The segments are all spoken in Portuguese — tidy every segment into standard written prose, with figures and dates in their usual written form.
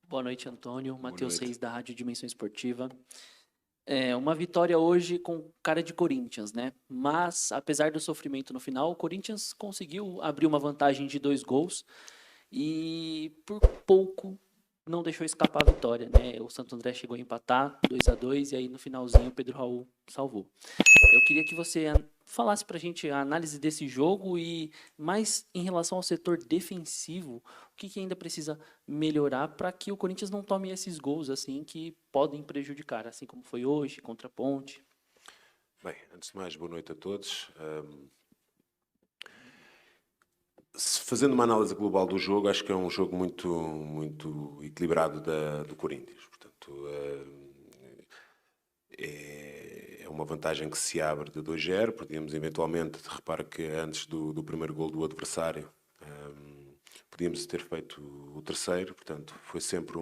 Boa noite, Antônio. Boa Matheus noite. Reis, da Rádio Dimensão Esportiva. Uma vitória hoje com cara de Corinthians, né? Mas, apesar do sofrimento no final, o Corinthians conseguiu abrir uma vantagem de 2 gols e, por pouco, não deixou escapar a vitória, né? O Santo André chegou a empatar 2-2 e aí, no finalzinho, o Pedro Raul salvou. Eu queria que você falasse pra gente a análise desse jogo e mais em relação ao setor defensivo, o que ainda precisa melhorar para que o Corinthians não tome esses gols assim que podem prejudicar, assim como foi hoje contra a Ponte. Bem, antes de mais, boa noite a todos. Fazendo uma análise global do jogo, acho que é um jogo muito equilibrado do Corinthians. Portanto, é uma vantagem que se abre de 2-0. Podíamos eventualmente, repara que antes do primeiro gol do adversário, podíamos ter feito o terceiro. Portanto, foi sempre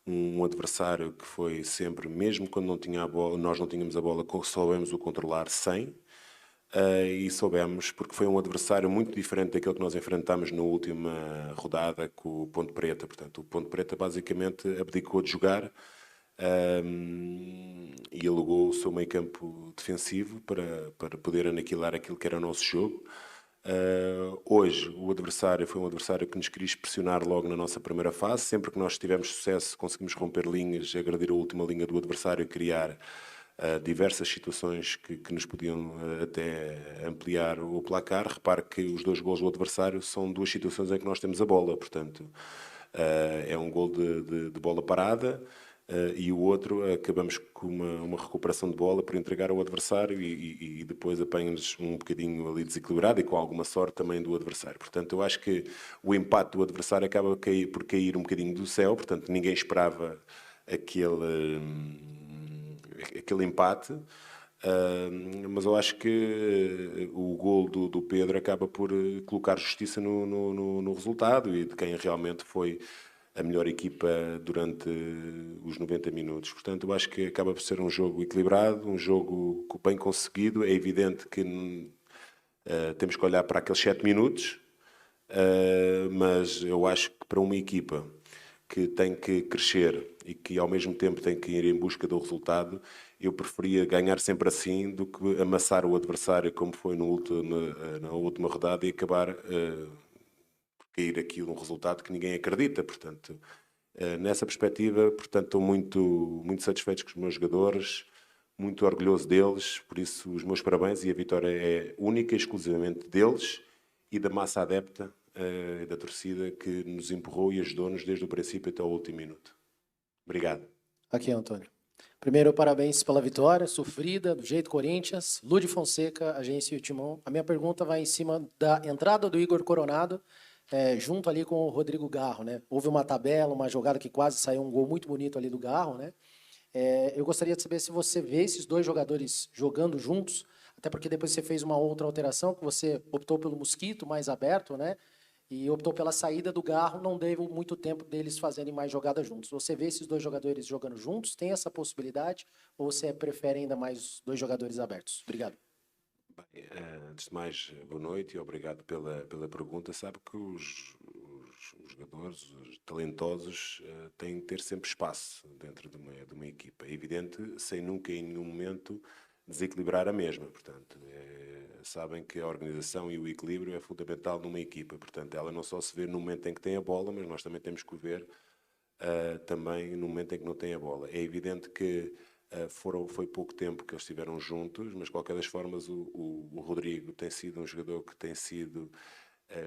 um adversário que foi sempre, mesmo quando não tinha a bola, nós não tínhamos a bola, soubemos o controlar sem. E soubemos, porque foi um adversário muito diferente daquele que nós enfrentámos na última rodada com o Ponte Preta. Portanto, o Ponte Preta basicamente abdicou de jogar e alugou o seu meio campo defensivo para poder aniquilar aquilo que era o nosso jogo. Hoje o adversário foi um adversário que nos quis pressionar logo na nossa primeira fase. Sempre que nós tivemos sucesso, conseguimos romper linhas, agredir a última linha do adversário e criar diversas situações que nos podiam até ampliar o placar. Repare que os 2 gols do adversário são 2 situações em que nós temos a bola. Portanto, é um gol de bola parada. E o outro, acabamos com uma recuperação de bola por entregar ao adversário e depois apanha-nos um bocadinho ali desequilibrado e com alguma sorte também do adversário. Portanto, eu acho que o empate do adversário acaba por cair um bocadinho do céu. Portanto, ninguém esperava aquele empate. Mas eu acho que o gol do Pedro acaba por colocar justiça no resultado e de quem realmente foi a melhor equipa durante os 90 minutos. Portanto, eu acho que acaba por ser um jogo equilibrado, um jogo bem conseguido. É evidente que temos que olhar para aqueles 7 minutos, mas eu acho que para uma equipa que tem que crescer e que ao mesmo tempo tem que ir em busca do resultado, eu preferia ganhar sempre assim do que amassar o adversário como foi na última rodada e acabar por cair aqui um resultado que ninguém acredita. Portanto, nessa perspectiva, portanto, estou muito satisfeito com os meus jogadores, muito orgulhoso deles, por isso os meus parabéns e a vitória é única e exclusivamente deles e da massa adepta e da torcida que nos empurrou e ajudou-nos desde o princípio até o último minuto. Obrigado. Aqui, Antônio. Primeiro, parabéns pela vitória, sofrida, do jeito Corinthians. Ludi Fonseca, Agência Timão. A minha pergunta vai em cima da entrada do Igor Coronado, junto ali com o Rodrigo Garro, né? Houve uma tabela, uma jogada que quase saiu um gol muito bonito ali do Garro, né? Eu gostaria de saber se você vê esses 2 jogadores jogando juntos, até porque depois você fez uma outra alteração, que você optou pelo Mosquito mais aberto, né? E optou pela saída do Garro, não deu muito tempo deles fazerem mais jogadas juntos. Você vê esses 2 jogadores jogando juntos? Tem essa possibilidade? Ou você prefere ainda mais 2 jogadores abertos? Obrigado. Bem, antes de mais, boa noite e obrigado pela pergunta. Sabe que os jogadores, os talentosos, têm que ter sempre espaço dentro de uma equipa. É evidente, sem nunca em nenhum momento desequilibrar a mesma. Portanto, sabem que a organização e o equilíbrio é fundamental numa equipa. Portanto, ela não só se vê no momento em que tem a bola, mas nós também temos que o ver também no momento em que não tem a bola. É evidente que foi pouco tempo que eles estiveram juntos, mas de qualquer das formas o Rodrigo tem sido um jogador que tem sido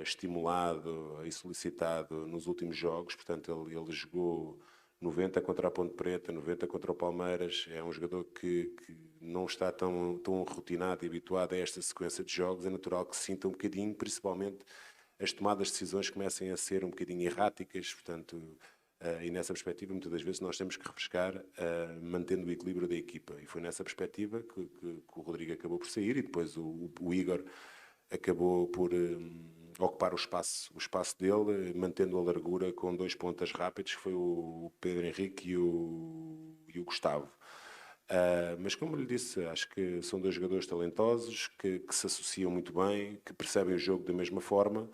estimulado e solicitado nos últimos jogos. Portanto, ele jogou 90 contra a Ponte Preta, 90 contra o Palmeiras. É um jogador que não está tão rotinado e habituado a esta sequência de jogos. É natural que se sinta um bocadinho, principalmente as tomadas de decisões comecem a ser um bocadinho erráticas. Portanto, e nessa perspectiva, muitas das vezes, nós temos que refrescar, mantendo o equilíbrio da equipa. E foi nessa perspectiva que o Rodrigo acabou por sair e depois o Igor acabou por ocupar o espaço dele, mantendo a largura com 2 pontas rápidos, que foi o Pedro Henrique e o Gustavo. Mas como lhe disse, acho que são 2 jogadores talentosos, que se associam muito bem, que percebem o jogo da mesma forma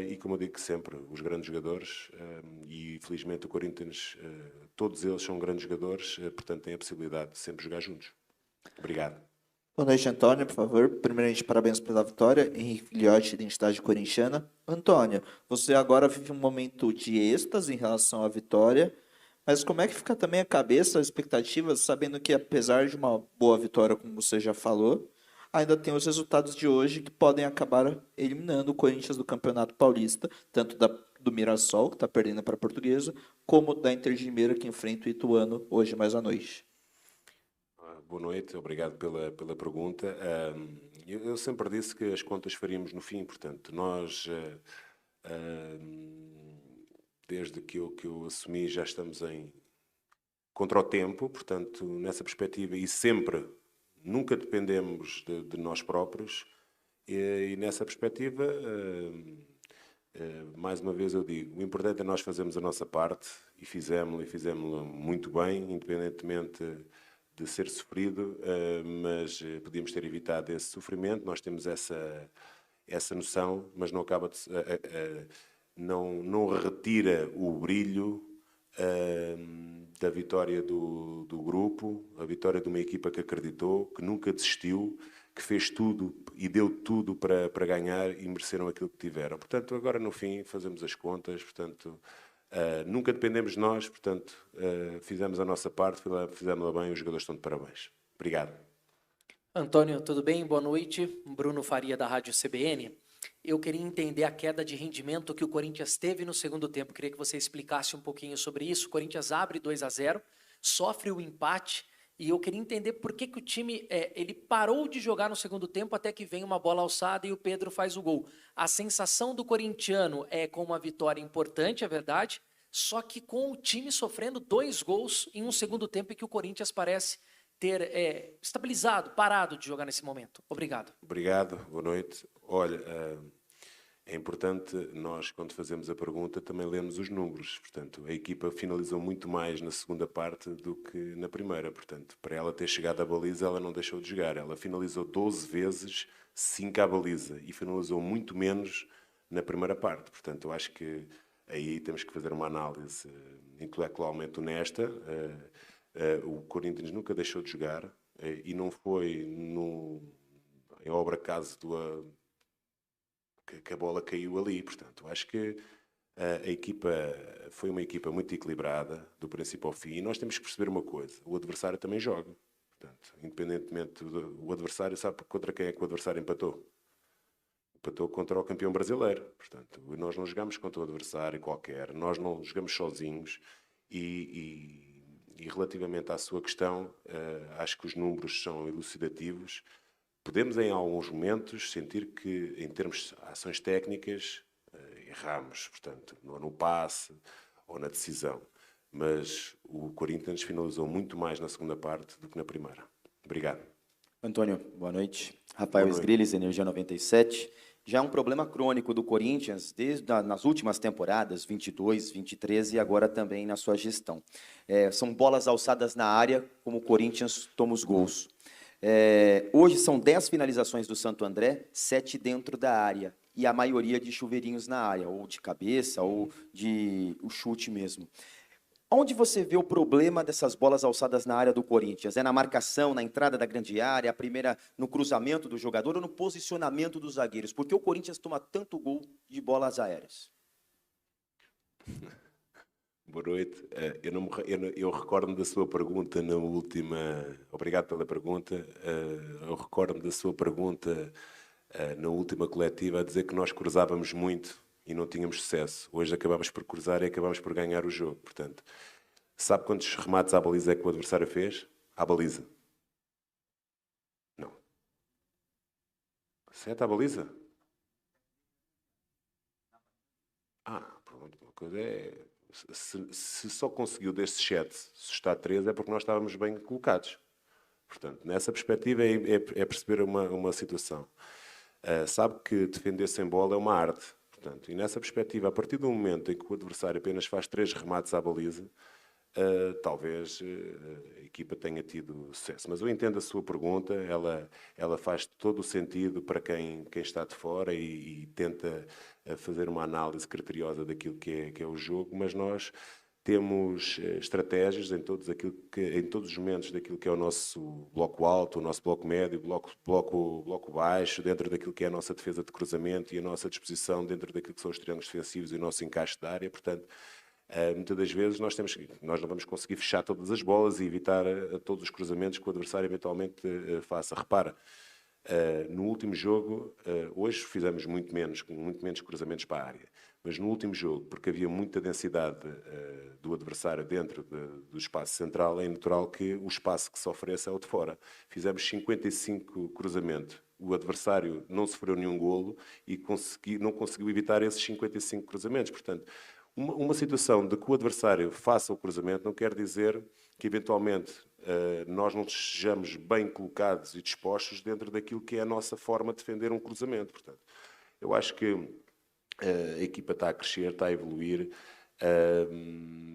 E como eu digo sempre, os grandes jogadores, e felizmente o Corinthians, todos eles são grandes jogadores, portanto têm a possibilidade de sempre jogar juntos. Obrigado. Boa noite, Antônio, por favor. Primeiramente, parabéns pela vitória. Henrique Filhote, identidade corintiana. Antônio, você agora vive um momento de êxtase em relação à vitória, mas como é que fica também a cabeça, as expectativas, sabendo que apesar de uma boa vitória, como você já falou, ainda tem os resultados de hoje que podem acabar eliminando o Corinthians do Campeonato Paulista, tanto do Mirassol, que está perdendo para a Portuguesa, como da Inter de Limeira, que enfrenta o Ituano hoje mais à noite. Boa noite, obrigado pela pergunta. Eu sempre disse que as contas faríamos no fim, portanto, nós, desde que eu assumi, já estamos contra o tempo, portanto, nessa perspectiva, e sempre, nunca dependemos de nós próprios, e nessa perspectiva, mais uma vez eu digo, o importante é nós fazermos a nossa parte, e fizemos-la muito bem, independentemente de ser sofrido, mas podíamos ter evitado esse sofrimento, nós temos essa noção, mas não acaba não retira o brilho da vitória do grupo, a vitória de uma equipa que acreditou, que nunca desistiu, que fez tudo e deu tudo para ganhar e mereceram aquilo que tiveram. Portanto, agora no fim fazemos as contas, portanto, nunca dependemos de nós, portanto, fizemos a nossa parte, fizemos-la bem, os jogadores estão de parabéns. Obrigado. Antônio, tudo bem? Boa noite. Bruno Faria, da Rádio CBN. Eu queria entender a queda de rendimento que o Corinthians teve no segundo tempo. Queria que você explicasse um pouquinho sobre isso. O Corinthians abre 2-0, sofre o empate, e eu queria entender por que o time ele parou de jogar no segundo tempo até que vem uma bola alçada e o Pedro faz o gol. A sensação do corintiano é com uma vitória importante, é verdade, só que com o time sofrendo 2 gols em um segundo tempo e que o Corinthians parece ter estabilizado, parado de jogar nesse momento. Obrigado. Obrigado, boa noite. Olha, é importante nós, quando fazemos a pergunta, também lemos os números. Portanto, a equipa finalizou muito mais na segunda parte do que na primeira. Portanto, para ela ter chegado à baliza, ela não deixou de jogar. Ela finalizou 12 vezes, 5 à baliza, e finalizou muito menos na primeira parte. Portanto, eu acho que aí temos que fazer uma análise intelectualmente honesta. O Corinthians nunca deixou de jogar, e não foi em obra caso que a bola caiu ali. Portanto, acho que a equipa foi uma equipa muito equilibrada do princípio ao fim, e nós temos que perceber uma coisa: o adversário também joga. Portanto, independentemente o adversário, sabe contra quem é que o adversário empatou? Empatou contra o campeão brasileiro. Portanto, nós não jogamos contra um adversário qualquer, nós não jogamos sozinhos, e relativamente à sua questão, acho que os números são elucidativos. Podemos, em alguns momentos, sentir que, em termos de ações técnicas, erramos, portanto, no passe ou na decisão. Mas o Corinthians finalizou muito mais na segunda parte do que na primeira. Obrigado. Antônio, boa noite. Rafael Sgrilles, Energia 97. Já é um problema crônico do Corinthians nas últimas temporadas, 22, 23 e agora também na sua gestão. São bolas alçadas na área, como o Corinthians toma os gols. Hoje são 10 finalizações do Santo André, 7 dentro da área, e a maioria de chuveirinhos na área, ou de cabeça, ou de o chute mesmo. Onde você vê o problema dessas bolas alçadas na área do Corinthians? É na marcação, na entrada da grande área, a primeira no cruzamento do jogador ou no posicionamento dos zagueiros? Por que o Corinthians toma tanto gol de bolas aéreas? Boa noite. Eu recordo-me da sua pergunta na última... Obrigado pela pergunta. Eu recordo-me da sua pergunta na última coletiva a dizer que nós cruzávamos muito e não tínhamos sucesso. Hoje acabámos por cruzar e acabámos por ganhar o jogo. Portanto, sabe quantos remates à baliza é que o adversário fez? À baliza. Não. 7 à baliza? Pronto. Uma coisa é... Se só conseguiu destes 7 suscitar 3, é porque nós estávamos bem colocados. Portanto, nessa perspectiva é perceber uma situação. Sabe que defender sem bola é uma arte. Portanto, e nessa perspectiva, a partir do momento em que o adversário apenas faz 3 remates à baliza, talvez a equipa tenha tido sucesso. Mas eu entendo a sua pergunta, ela faz todo o sentido para quem está de fora e tenta fazer uma análise criteriosa daquilo que é o jogo, mas nós temos estratégias em em todos os momentos daquilo que é o nosso bloco alto, o nosso bloco médio, bloco baixo, dentro daquilo que é a nossa defesa de cruzamento e a nossa disposição dentro daquilo que são os triângulos defensivos e o nosso encaixe de área. Portanto, muitas das vezes nós não vamos conseguir fechar todas as bolas e evitar todos os cruzamentos que o adversário eventualmente faça. Repara, no último jogo, hoje fizemos muito menos cruzamentos para a área, mas no último jogo, porque havia muita densidade do adversário dentro do espaço central, é natural que o espaço que se ofereça é o de fora. Fizemos 55 cruzamentos. O adversário não sofreu nenhum golo e não conseguiu evitar esses 55 cruzamentos. Portanto, uma situação de que o adversário faça o cruzamento não quer dizer que, eventualmente, nós não estejamos bem colocados e dispostos dentro daquilo que é a nossa forma de defender um cruzamento. Portanto, eu acho que a equipa está a crescer, está a evoluir,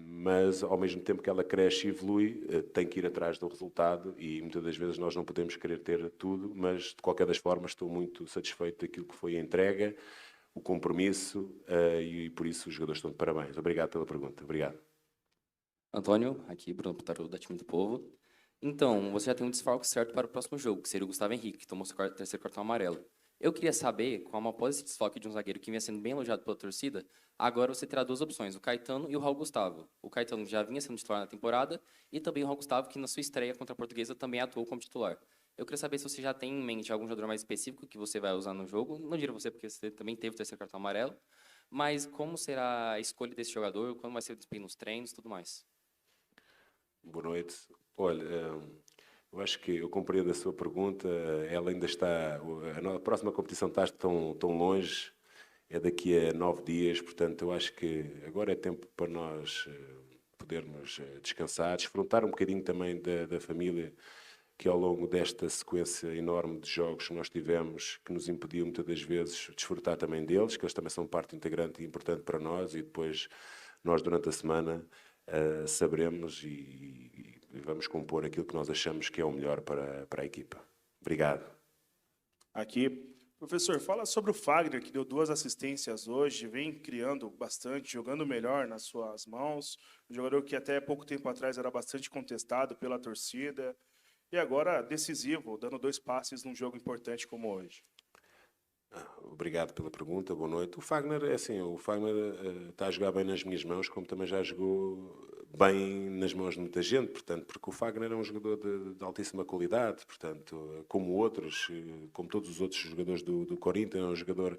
mas ao mesmo tempo que ela cresce e evolui, tem que ir atrás do resultado e muitas das vezes nós não podemos querer ter tudo, mas de qualquer das formas estou muito satisfeito daquilo que foi a entrega, o compromisso e por isso os jogadores estão de parabéns. Obrigado pela pergunta. Obrigado. Antônio, aqui, Bruno Putaru, da time do Povo. Então, você já tem um desfalque certo para o próximo jogo, que seria o Gustavo Henrique, que tomou seu terceiro cartão amarelo. Eu queria saber, como após esse desfalque de um zagueiro que vinha sendo bem elogiado pela torcida, agora você terá duas opções, o Caetano e o Raul Gustavo. O Caetano já vinha sendo titular na temporada, e também o Raul Gustavo, que na sua estreia contra a Portuguesa também atuou como titular. Eu queria saber se você já tem em mente algum jogador mais específico que você vai usar no jogo. Não diria você, porque você também teve o terceiro cartão amarelo, mas como será a escolha desse jogador, quando vai ser o desempenho nos treinos e tudo mais? Boa noite. Olha, eu acho que eu compreendo a sua pergunta. Ela ainda está. A próxima competição está tão longe, é daqui a 9 dias, portanto, eu acho que agora é tempo para nós podermos descansar, desfrutar um bocadinho também da família, que ao longo desta sequência enorme de jogos que nós tivemos, que nos impediu muitas das vezes desfrutar também deles, que eles também são parte integrante e importante para nós, e depois nós durante a semana saberemos e vamos compor aquilo que nós achamos que é o melhor para a equipa. Obrigado. Aqui, professor, fala sobre o Fagner, que deu 2 assistências hoje, vem criando bastante, jogando melhor nas suas mãos, um jogador que até pouco tempo atrás era bastante contestado pela torcida, e agora decisivo, dando 2 passes num jogo importante como hoje. Obrigado pela pergunta, boa noite. O Fagner está a jogar bem nas minhas mãos, como também já jogou bem nas mãos de muita gente, portanto, porque o Fagner é um jogador de altíssima qualidade, portanto, como todos os outros jogadores do Corinthians, é um jogador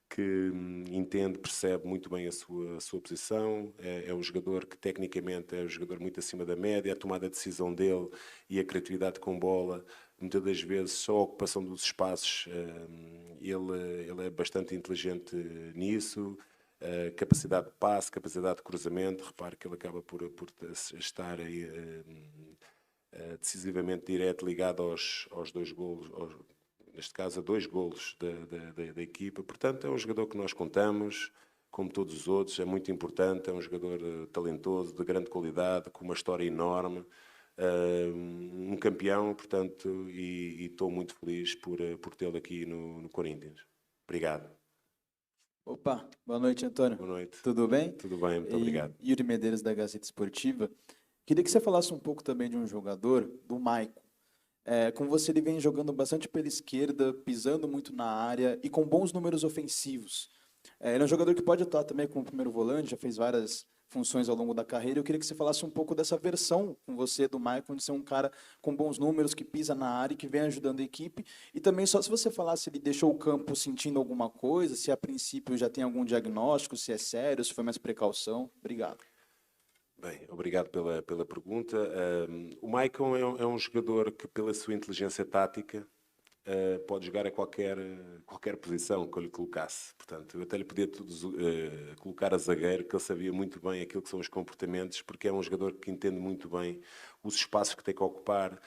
que entende, percebe muito bem a sua posição, é um jogador que tecnicamente é um jogador muito acima da média, a tomada de decisão dele e a criatividade com bola, muitas das vezes só a ocupação dos espaços, ele é bastante inteligente nisso, capacidade de passe, capacidade de cruzamento, repare que ele acaba por estar aí, decisivamente direto, ligado aos 2 golos, neste caso a 2 golos da equipa. Portanto, é um jogador que nós contamos, como todos os outros, é muito importante, é um jogador talentoso, de grande qualidade, com uma história enorme, um campeão, portanto, e estou muito feliz por tê-lo aqui no Corinthians. Obrigado. Opa, boa noite, Antônio. Boa noite. Tudo bem? Tudo bem, muito obrigado. Yuri Medeiros, da Gazeta Esportiva. Queria que você falasse um pouco também de um jogador, do Maicon. Com você, ele vem jogando bastante pela esquerda, pisando muito na área e com bons números ofensivos. Ele é um jogador que pode atuar também como primeiro volante, já fez várias funções ao longo da carreira. Eu queria que você falasse um pouco dessa versão com você do Maicon, de ser um cara com bons números, que pisa na área e que vem ajudando a equipe. E também só se você falasse se ele deixou o campo sentindo alguma coisa, se a princípio já tem algum diagnóstico, se é sério, se foi mais precaução. Obrigado. Bem, obrigado pela pergunta. O Maicon é um jogador que, pela sua inteligência tática, pode jogar a qualquer posição que eu lhe colocasse. Portanto, eu até lhe podia colocar a zagueiro, que ele sabia muito bem aquilo que são os comportamentos, porque é um jogador que entende muito bem os espaços que tem que ocupar,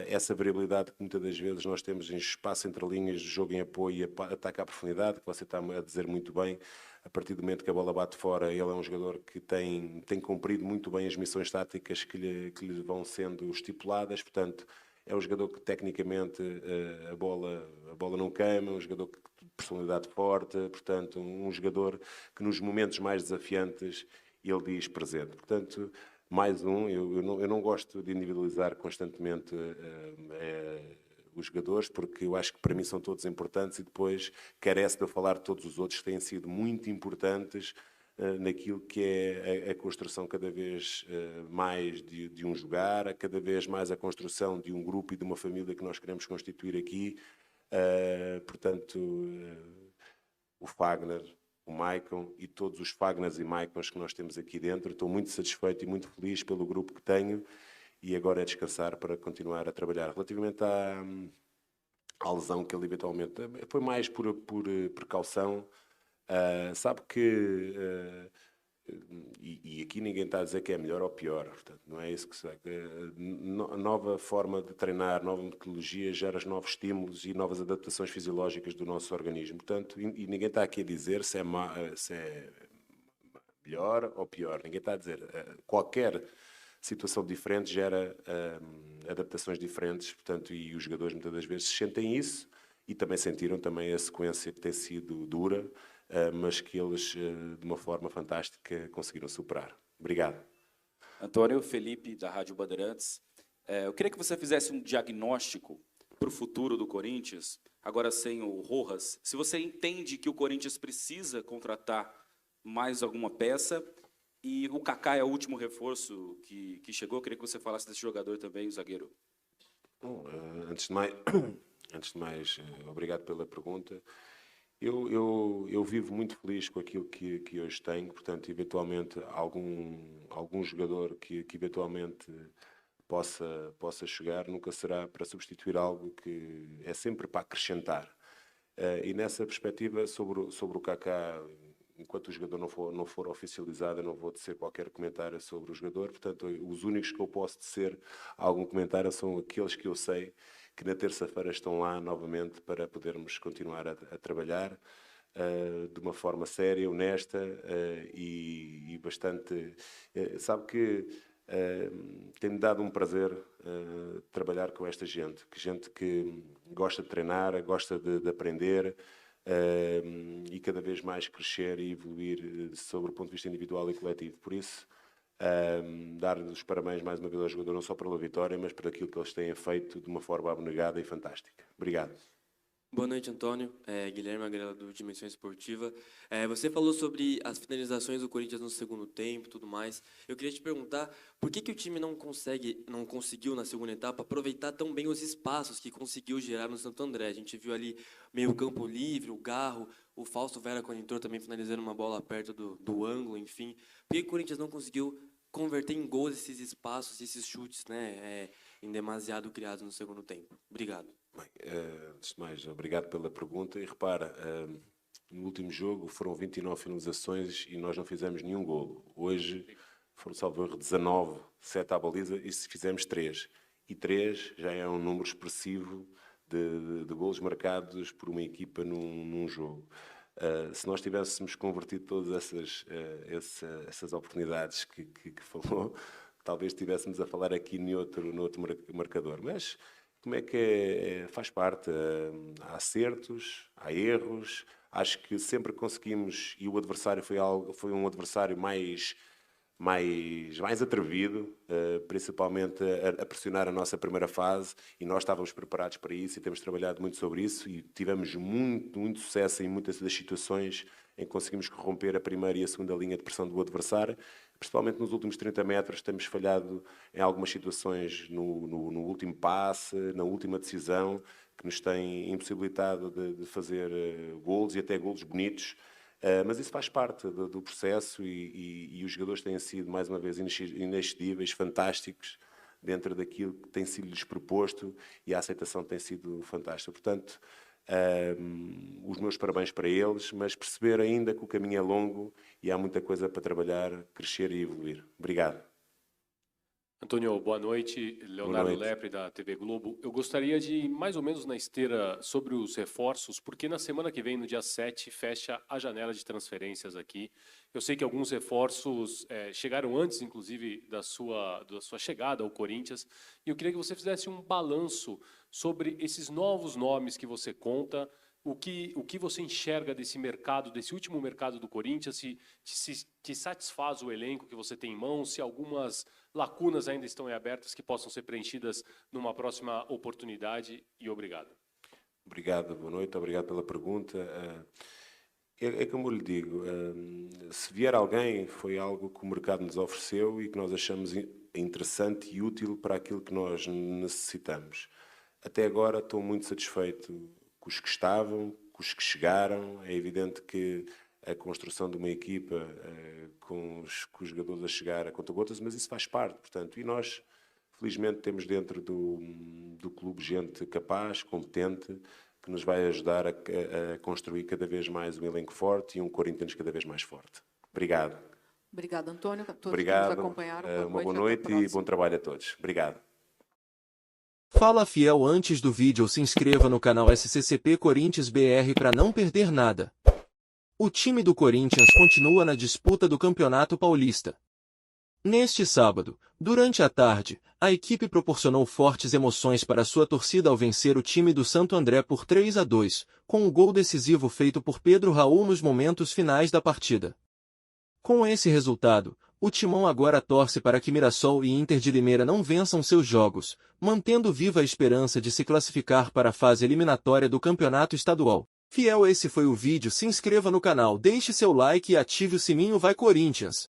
essa variabilidade que muitas das vezes nós temos em espaço entre linhas, jogo em apoio e ataque à profundidade, que você está a dizer muito bem. A partir do momento que a bola bate fora, ele é um jogador que tem cumprido muito bem as missões táticas que lhe vão sendo estipuladas, portanto, é um jogador que tecnicamente a bola não queima, um jogador de personalidade forte, portanto, um jogador que nos momentos mais desafiantes ele diz presente. Portanto, mais um, eu não gosto de individualizar constantemente os jogadores, porque eu acho que para mim são todos importantes e depois carece de eu falar de todos os outros que têm sido muito importantes naquilo que é a construção cada vez mais de um jogar, cada vez mais a construção de um grupo e de uma família que nós queremos constituir aqui. Portanto, o Fagner, o Maicon e todos os Fagners e Maicons que nós temos aqui dentro. Estou muito satisfeito e muito feliz pelo grupo que tenho e agora é descansar para continuar a trabalhar. Relativamente à lesão que ele eventualmente... Foi mais por precaução. Sabe que... E aqui ninguém está a dizer que é melhor ou pior, portanto, não é isso que se... Nova forma de treinar, nova metodologia gera novos estímulos e novas adaptações fisiológicas do nosso organismo, portanto, e ninguém está aqui a dizer se é melhor ou pior, ninguém está a dizer. Qualquer situação diferente gera adaptações diferentes, portanto, e os jogadores muitas das vezes sentem isso e também sentiram também a sequência que tem sido dura, mas que eles, de uma forma fantástica, conseguiram superar. Obrigado. Antônio, Felipe, da Rádio Bandeirantes. Eu queria que você fizesse um diagnóstico para o futuro do Corinthians, agora sem o Rojas. Se você entende que o Corinthians precisa contratar mais alguma peça, e o Kaká é o último reforço que chegou, eu queria que você falasse desse jogador também, o zagueiro. Bom, antes de mais, obrigado pela pergunta. Eu vivo muito feliz com aquilo que hoje tenho, portanto, eventualmente, algum jogador que eventualmente possa chegar nunca será para substituir algo que é sempre para acrescentar. E nessa perspectiva, sobre o Kaká, enquanto o jogador não for oficializado, eu não vou tecer qualquer comentário sobre o jogador, portanto, os únicos que eu posso tecer algum comentário são aqueles que eu sei que na terça-feira estão lá novamente para podermos continuar a trabalhar de uma forma séria, honesta e bastante... sabe que tem-me dado um prazer trabalhar com esta gente que gosta de treinar, gosta de aprender e cada vez mais crescer e evoluir sobre o ponto de vista individual e coletivo. Por isso, dar-lhes os parabéns mais uma vez ao jogador, não só pela vitória, mas por aquilo que eles têm feito de uma forma abnegada e fantástica. Obrigado. Boa noite, Antônio. Guilherme Agrela, do Dimensão Esportiva. Você falou sobre as finalizações do Corinthians no segundo tempo e tudo mais. Eu queria te perguntar por que o time não conseguiu, na segunda etapa, aproveitar tão bem os espaços que conseguiu gerar no Santo André. A gente viu ali meio campo livre, o Garro, o Fausto Vera Conitor também finalizando uma bola perto do ângulo, enfim. Por que o Corinthians não conseguiu converter em gols esses espaços, esses chutes, né, em demasiado criados no segundo tempo? Obrigado. Bem, antes de mais, obrigado pela pergunta. E repara, no último jogo foram 29 finalizações e nós não fizemos nenhum golo. Hoje foram, salvo erro, 19, 7 à baliza e se fizemos 3. E 3 já é um número expressivo de golos marcados por uma equipa num jogo. Se nós tivéssemos convertido todas essas oportunidades que falou, talvez estivéssemos a falar aqui no outro marcador. Mas como é que faz parte? Há acertos, há erros. Acho que sempre conseguimos, e o adversário foi um adversário mais atrevido, principalmente a pressionar a nossa primeira fase, e nós estávamos preparados para isso e temos trabalhado muito sobre isso e tivemos muito sucesso em muitas das situações em que conseguimos corromper a primeira e a segunda linha de pressão do adversário. Principalmente nos últimos 30 metros temos falhado em algumas situações no último passe, na última decisão, que nos tem impossibilitado de fazer golos e até golos bonitos. Mas isso faz parte do processo e os jogadores têm sido, mais uma vez, inexcedíveis, fantásticos dentro daquilo que tem sido-lhes proposto e a aceitação tem sido fantástica. Portanto, os meus parabéns para eles, mas perceber ainda que o caminho é longo e há muita coisa para trabalhar, crescer e evoluir. Obrigado. Antônio, boa noite. Leonardo noite. Lepre, da TV Globo. Eu gostaria de ir mais ou menos na esteira sobre os reforços, porque na semana que vem, no dia 7, fecha a janela de transferências aqui. Eu sei que alguns reforços chegaram antes, inclusive, da sua chegada ao Corinthians, e eu queria que você fizesse um balanço sobre esses novos nomes que você conta, o que você enxerga desse mercado, desse último mercado do Corinthians, se te satisfaz o elenco que você tem em mãos, se algumas lacunas ainda estão abertas que possam ser preenchidas numa próxima oportunidade, e obrigado. Obrigado, boa noite, obrigado pela pergunta. É como eu lhe digo, se vier alguém, foi algo que o mercado nos ofereceu e que nós achamos interessante e útil para aquilo que nós necessitamos. Até agora estou muito satisfeito com os que estavam, com os que chegaram. É evidente que a construção de uma equipa com os jogadores a chegar a conta-gotas, mas isso faz parte, portanto, e nós felizmente temos dentro do clube gente capaz, competente, que nos vai ajudar a construir cada vez mais um elenco forte e um Corinthians cada vez mais forte. Obrigado. Obrigado, Antônio. Todos Obrigado. que nos acompanharam. Uma boa noite e bom trabalho a todos. Obrigado. Fala fiel, antes do vídeo se inscreva no canal SCCP Corinthians BR para não perder nada. O time do Corinthians continua na disputa do Campeonato Paulista. Neste sábado, durante a tarde, a equipe proporcionou fortes emoções para sua torcida ao vencer o time do Santo André por 3-2, com um gol decisivo feito por Pedro Raul nos momentos finais da partida. Com esse resultado, o Timão agora torce para que Mirassol e Inter de Limeira não vençam seus jogos, mantendo viva a esperança de se classificar para a fase eliminatória do Campeonato Estadual. Fiel, esse foi o vídeo, se inscreva no canal, deixe seu like e ative o sininho. Vai Corinthians!